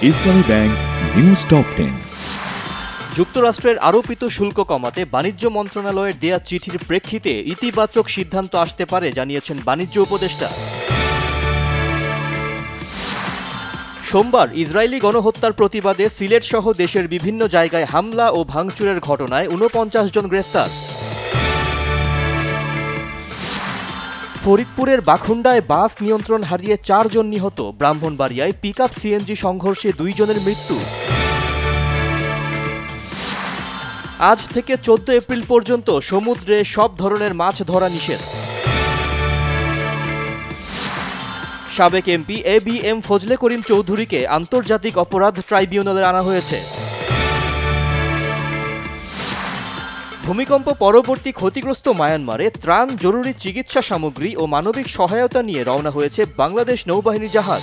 ইসলামী bank news top 10। যুক্তরাষ্ট্রের আরোপিত শুল্ক কমাতে বাণিজ্য মন্ত্রণালয়ের দেয়া চিঠির প্রেক্ষিতে ইতিবাচক সিদ্ধান্ত আসতে পারে জানিয়েছেন বাণিজ্য উপদেষ্টা। সোমবার ইসরায়েলি গণহত্যার প্রতিবাদে সিলেট সহ দেশের বিভিন্ন জায়গায় হামলা ও ভাঙচুরের ঘটনায় ৪৯ জন গ্রেফতার। ফরিদপুরের বাখুন্ডায় বাস নিয়ন্ত্রণ হারিয়ে ৪ জন নিহত। ব্রাহ্মণবাড়িয়ায় পিকআপ সিএনজি সংঘর্ষে ২ জনের মৃত্যু। আজ থেকে ১৪ এপ্রিল পর্যন্ত সমুদ্রে সব ধরনের মাছ ধরা নিষেধ। সাবেক এমপি এবিএম ফজলে করিম চৌধুরীকে আন্তর্জাতিক অপরাধ ট্রাইব্যুনালে আনা হয়েছে। ভূমিকম্প পরবর্তী ক্ষতিগ্রস্ত মায়ানমারে ত্রাণ, জরুরি চিকিৎসা সামগ্রী ও মানবিক সহায়তা নিয়ে রওনা হয়েছে বাংলাদেশ নৌবাহিনী জাহাজ।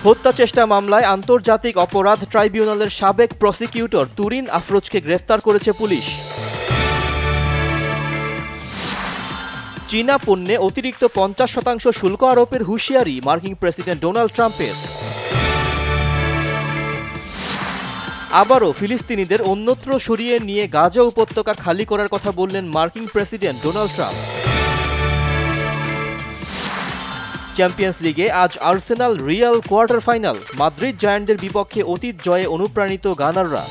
হত্যা চেষ্টা মামলায় আন্তর্জাতিক অপরাধ ট্রাইব্যুনালের সাবেক প্রসিকিউটর তুরিন আফরোজকে গ্রেফতার করেছে পুলিশ। চীনা পণ্যে অতিরিক্ত ৫০% শুল্ক আরোপের হুঁশিয়ারি মার্কিন প্রেসিডেন্ট ডোনাল্ড ট্রাম্পের। আবারও ফিলিস্তিনিদের অন্যত্র সরিয়ে নিয়ে গাজা উপত্যকা খালি করার কথা বললেন মার্কিন প্রেসিডেন্ট ডোনাল্ড ট্রাম্প। চ্যাম্পিয়ন্স লিগে আজ Arsenal Real quarter final. Madrid জায়ান্টদের বিপক্ষে অতীত জয়ে অনুপ্রাণিত গানাররা।